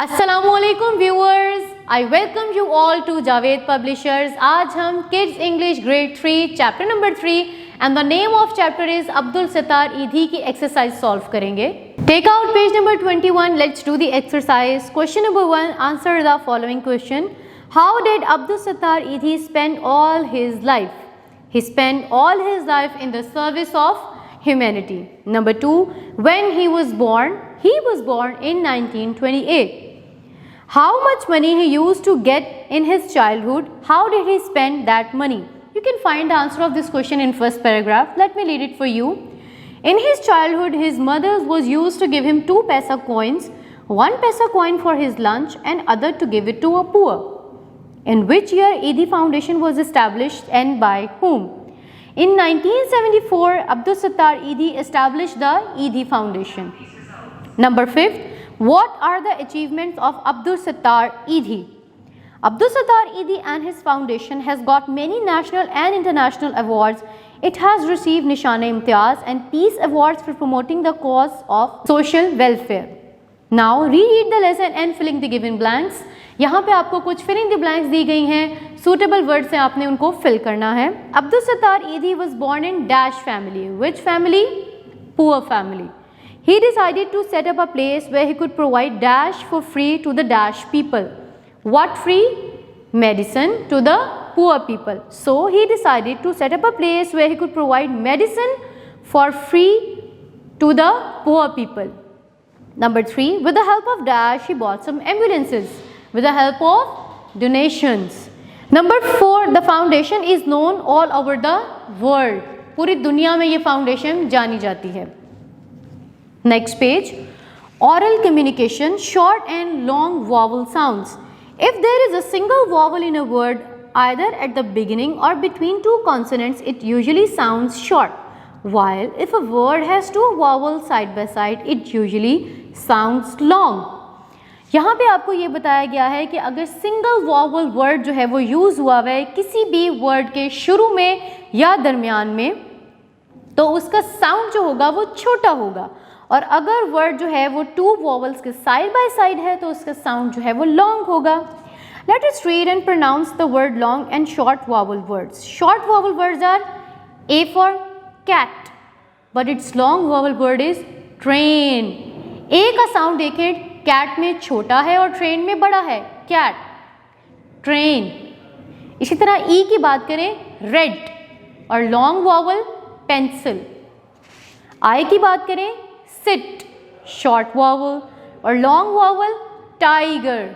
अस्सलामुअलैकुम viewers, I welcome you all to Javed publishers. आज हम kids English grade 3 chapter number 3 and the name of chapter is Abdul Sattar Edhi की exercise solve करेंगे। Take out page number 21, let's do the exercise. Question number 1, answer the following question. How did Abdul Sattar Edhi spend all his life? He spent all his life in the service of humanity. Number 2, when he was born in 1928. How much money he used to get in his childhood? How did he spend that money? You can find the answer of this question in first paragraph. Let me read it for you. In his childhood, his mother was used to give him 2 paisa coins, 1 paisa coin for his lunch and other to give it to a poor. In which year Eidi Foundation was established and by whom? In 1974, Abdul Sattar Eidi established the Eidi Foundation. Number 5, what are the achievements of Abdul Sattar Eidi? Abdul Sattar Eidi and his foundation has got many national and international awards. It has received Nishan-e-Imtiaz and Peace Awards for promoting the cause of social welfare. Now reread the lesson and filling the given blanks. यहाँ पे आपको कुछ filling the blanks दी गई हैं, suitable word से आपने उनको fill करना है। अब्दुल सत्तार ईदी was born in dash family. Which family? Poor family. He decided to set up a place where he could provide dash for free to the dash people. What free? Medicine to the poor people. So he decided to set up a place where he could provide medicine for free to the poor people. Number 3, with the help of dash, he bought some ambulances. With the help of donations. Number 4, the foundation is known all over the world. पूरी दुनिया में ये foundation जानी जाती है। Next page, oral communication, short and long vowel sounds. If there is a single vowel in a word, either at the beginning or between 2 consonants, it usually sounds short. While if a word has 2 vowels side by side, it usually sounds long. यहाँ पे आपको ये बताया गया है कि अगर single vowel word जो है वो यूज़ हुआ है किसी भी वर्ड के शुरू में या दरमियान में, तो उसका साउंड जो होगा वो छोटा होगा, और अगर वर्ड जो है वो 2 वॉवल्स के साइड बाय साइड है तो उसका साउंड जो है वो लॉन्ग होगा। Let us read and pronounce the word long and short vowel words. Short vowel words are A for cat, but its long vowel word is train. A का sound देखें, cat में छोटा है और ट्रेन में बड़ा है, कैट, ट्रेन। इसी तरह ई की बात करें, रेड, और लॉन्ग वॉवल पेंसिल। आई की बात करें, सिट, शॉर्ट वॉवल, और लॉन्ग वॉवल टाइगर।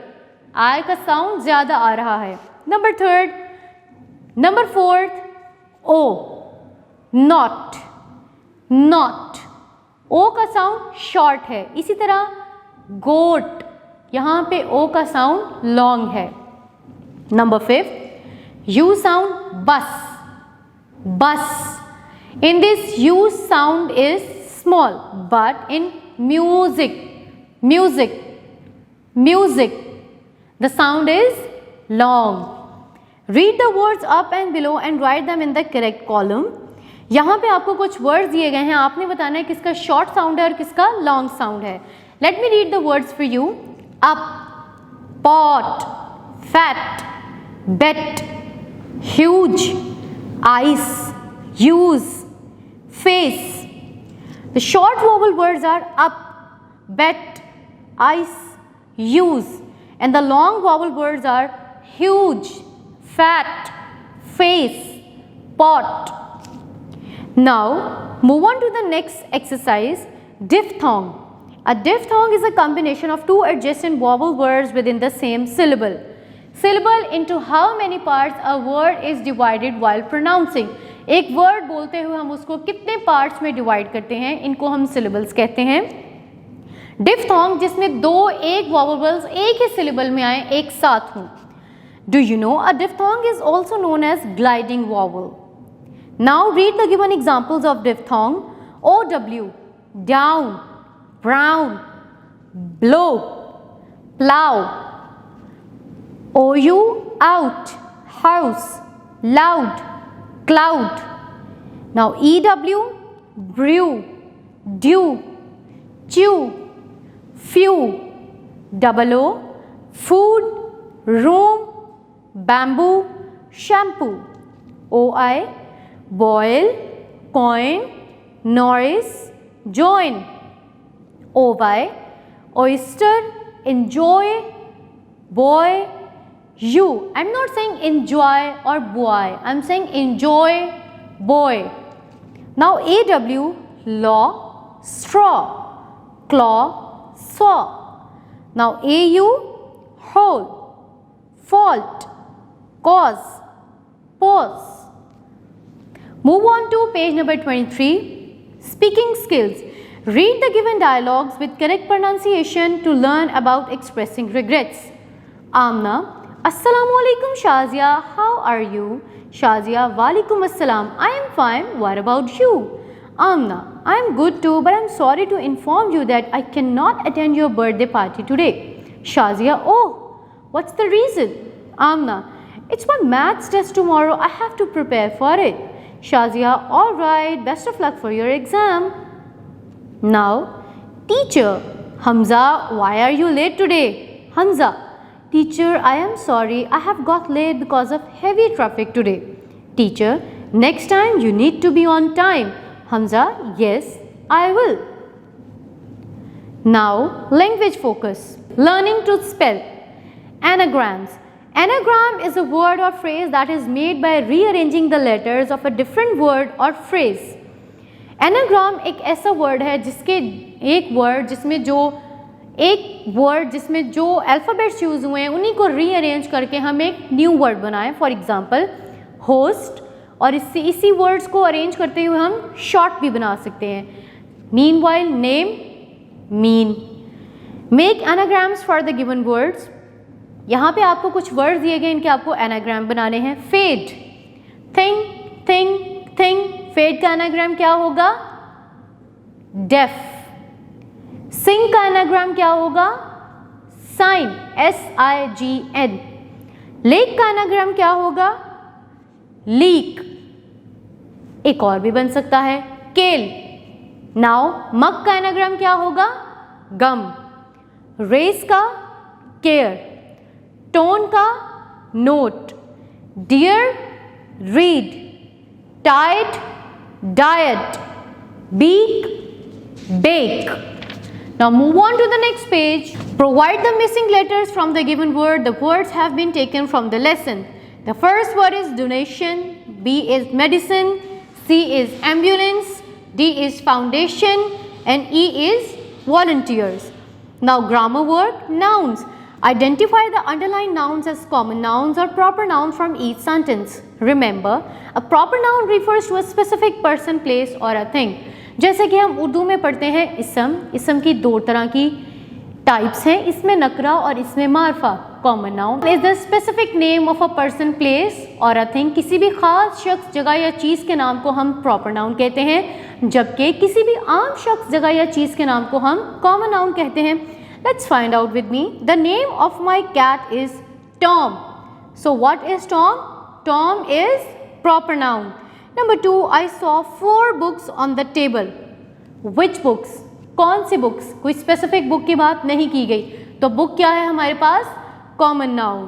आई का साउंड ज्यादा आ रहा है। Number 4, O, not, not. O का साउंड शॉर्ट है। इसी तरह गोट, यहाँ पे ओ का साउंड लॉन्ग है। नंबर 5, यू साउंड बस, बस। In this you sound is small, but in music, music, music the sound is long. Read the words up and below and write them in the correct column. यहाँ पे आपको कुछ words दिए गए हैं, आपने बताना है किसका शॉर्ट साउंड है और किसका लॉन्ग साउंड है। Let me read the words for you. Up, pot, fat, bet, huge, ice, use, face. The short vowel words are up, bet, ice, use, and the long vowel words are huge, fat, face, pot. Now move on to the next exercise, diphthong. A diphthong is a combination of 2 adjacent vowel words within the same syllable. Syllable into how many parts a word is divided while pronouncing. एक word बोलते हुए हम उसको कितने parts में divide करते हैं, इनको हम syllables कहते हैं। Diphthong जिसमें 2 एक vowels एक ही syllable में आए, एक साथ हों। Do you know a diphthong is also known as gliding vowel. Now read the given examples of diphthong. OW, down, brown, blow, plow. OU, out, house, loud, cloud. Now EW, brew, dew, chew, few, double O, food, room, bamboo, shampoo. OI, boil, coin, noise, join. OY, oyster, enjoy, boy, you. I'm not saying enjoy or boy, I'm saying enjoy, boy. Now AW, law, straw, claw, saw. Now AU, hole, fault, cause, pause. Move on to page number 23, speaking skills. Read the given dialogues with correct pronunciation to learn about expressing regrets. Amna, Assalamu alaikum Shazia, how are you? Shazia, Walaikum Assalam, I am fine, what about you? Amna, I am good too, but I am sorry to inform you that I cannot attend your birthday party today. Shazia, oh, what's the reason? Amna, it's my maths test tomorrow, I have to prepare for it. Shazia, alright, best of luck for your exam. Now, teacher, Hamza, why are you late today? Hamza, teacher, I am sorry, I have got late because of heavy traffic today. Teacher, next time you need to be on time. Hamza, yes, I will. Now, language focus. Learning to spell. Anagrams. Anagram is a word or phrase that is made by rearranging the letters of a different word or phrase. Anagram एक ऐसा word है जिसके एक word जिसमें जो alphabets use हुए हैं उन्हीं को रीअरेंज करके हम एक न्यू वर्ड बनाएं. फॉर एग्जांपल होस्ट, और इसी वर्ड्स को अरेंज करते हुए हम शॉर्ट भी बना सकते हैं. Meanwhile, name, mean. Make anagrams for the given words. यहाँ पे आपको कुछ वर्ड्स दिए गए, इनके आपको एनाग्राम बनाने हैं. Fade, thing, thing, thing. Fade का एनाग्राम क्या होगा? डेफ. सिंग का एनाग्राम क्या होगा? Sign, SIGN. लेक का एनाग्राम क्या होगा? लीक. एक और भी बन सकता है, केल. नाउ मग का एनाग्राम क्या होगा? गम. रेस का केयर. टोन का note. Dear, read. Tight, diet. Beak, bake. Now move on to the next page. Provide the missing letters from the given word. The words have been taken from the lesson. The first word is donation, B is medicine, C is ambulance, D is foundation, and E is volunteers. Now grammar word, nouns. Identify the underlined nouns as common nouns or proper nouns from each sentence. Remember, a proper noun refers to a specific person, place or a thing. जैसे कि हम उर्दू में पढ़ते हैं इसम की दो तरह की टाइप्स हैं, इसमें नकरा और इसमें मारफा. Common noun is the specific name of a person, place और अ थिंग. किसी भी खास शख्स, जगह या चीज़ के नाम को हम प्रॉपर नाउन कहते हैं, जबकि किसी भी आम शख्स, जगह या चीज़ के नाम को हम कॉमन नाउन कहते हैं. Let's find out with me. The name of my cat is Tom. So what is Tom? Tom is proper noun. Number 2, I saw 4 books on the table. Which books? कौन सी books? कोई specific book की बात नहीं की गई, तो book क्या है हमारे पास? Common noun.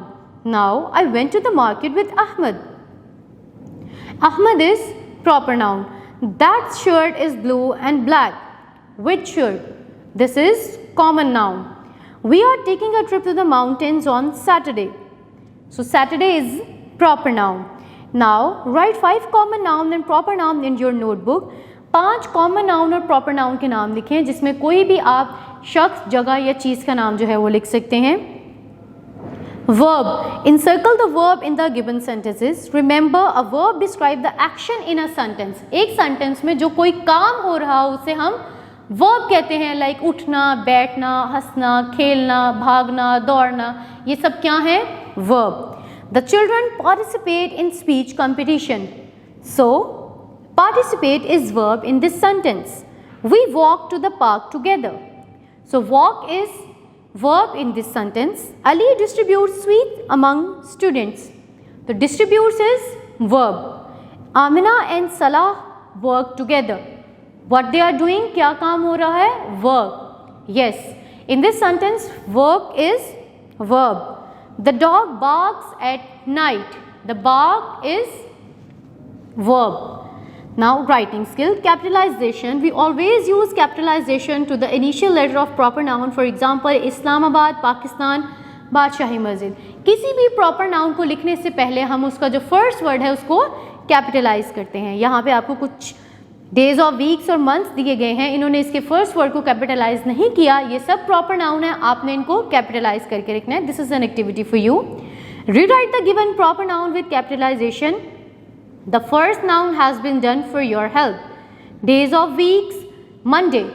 Now I went to the market with Ahmed. Ahmed is proper noun. That shirt is blue and black. Which shirt? This is common noun. We are taking a trip to the mountains on Saturday. So Saturday is proper noun. Now write 5 common noun and proper noun in your notebook. 5 common noun और proper noun के नाम लिखें, जिसमें कोई भी आप शख्स, जगह या चीज़ का नाम जो है वो लिख सकते हैं. Verb. Encircle the verb in the given sentences. Remember, a verb describes the action in a sentence. एक sentence में जो कोई काम हो रहा हो उसे हम वर्ब कहते हैं. लाइक उठना, बैठना, हंसना, खेलना, भागना, दौड़ना, ये सब क्या है? Verb. The children participate in speech competition. So participate is verb in this sentence. We walk to the park together. So walk is verb in this sentence. Ali distribute sweet among students. तो distributes is verb. Amina and Salah work together. What they are doing, क्या काम हो रहा है? Work. Yes. In this sentence, work is verb. The dog barks at night. The bark is verb. Now writing skill, capitalization. We always use capitalization to the initial letter of proper noun. For example, Islamabad, Pakistan, बादशाही मस्जिद. किसी भी proper noun को लिखने से पहले हम उसका जो फर्स्ट वर्ड है उसको कैपिटलाइज करते हैं. यहाँ पे आपको कुछ डेज ऑफ वीक्स और मंथ्स दिए गए हैं, इन्होंने इसके फर्स्ट वर्ड को कैपिटलाइज नहीं किया. ये सब प्रॉपर नाउन है, आपने इनको कैपिटलाइज करके रखना है. This is an activity for you. Rewrite the given proper noun with capitalisation. The first noun has been done for your help. Days of weeks, Monday.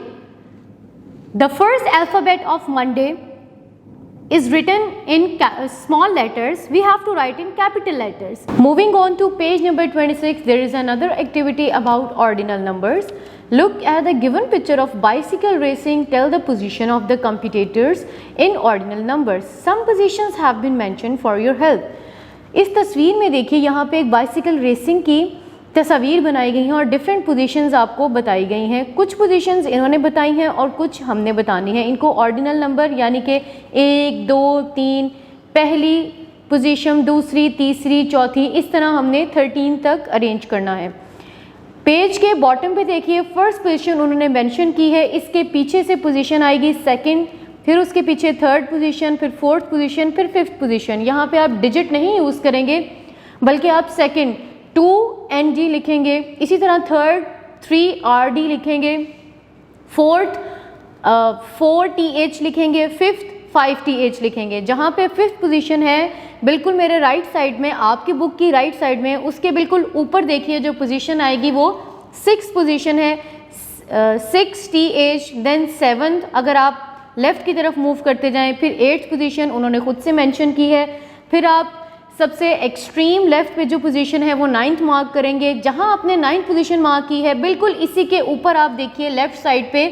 The first alphabet of Monday is written in small letters. We have to write in capital letters. Moving on to page number 26, there is another activity about ordinal numbers. Look at the given picture of bicycle racing. Tell the position of the competitors in ordinal numbers. Some positions have been mentioned for your help. इस तस्वीर में देखिए, यहाँ पे एक bicycle racing की तस्वीर बनाई गई हैं और डिफरेंट पोजीशंस आपको बताई गई हैं. कुछ पोजीशंस इन्होंने बताई हैं और कुछ हमने बतानी है. इनको ऑर्डिनल नंबर यानी कि 1, 2, 3, पहली पोजीशन, दूसरी, तीसरी, चौथी, इस तरह हमने 13 तक अरेंज करना है. पेज के बॉटम पे देखिए, फर्स्ट पोजीशन उन्होंने मेंशन की है. इसके पीछे से पोजीशन आएगी सेकंड, फिर उसके पीछे थर्ड पोजीशन, फिर फोर्थ पोजीशन, फिर फिफ्थ पोजीशन. यहाँ पे आप डिजिट नहीं यूज़ करेंगे बल्कि आप सेकंड 2ND लिखेंगे, इसी तरह थर्ड 3RD लिखेंगे, फोर्थ 4TH लिखेंगे, फिफ्थ 5TH लिखेंगे. जहाँ पे फिफ्थ पोजीशन है बिल्कुल मेरे राइट साइड में, आपकी बुक की राइट साइड में, उसके बिल्कुल ऊपर देखिए जो पोजीशन आएगी वो सिक्स पोजीशन है. 6TH, then seventh. अगर आप लेफ़्ट की तरफ मूव करते जाएं, फिर एट्थ पोजीशन उन्होंने खुद से मेंशन की है. फिर आप सबसे एक्सट्रीम लेफ्ट पे जो पोजीशन है वो 9th मार्क करेंगे. जहां आपने 9th पोजीशन मार्क की है बिल्कुल इसी के ऊपर आप देखिए लेफ्ट साइड पे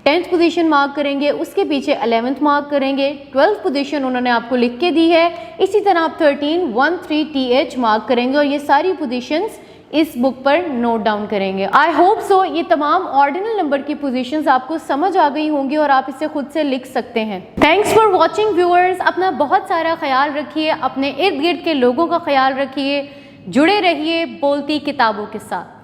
10th पोजीशन मार्क करेंगे, उसके पीछे 11th मार्क करेंगे. 12th पोजीशन उन्होंने आपको लिख के दी है. इसी तरह आप 13, 1, 3 TH मार्क करेंगे और ये सारी पोजीशंस इस बुक पर नोट डाउन करेंगे. आई होप सो ये तमाम ऑर्डिनल नंबर की पोजीशंस आपको समझ आ गई होंगी और आप इसे खुद से लिख सकते हैं. Thanks for watching viewers. अपना बहुत सारा ख्याल रखिए, अपने इर्द गिर्द के लोगों का ख्याल रखिए, जुड़े रहिए बोलती किताबों के साथ.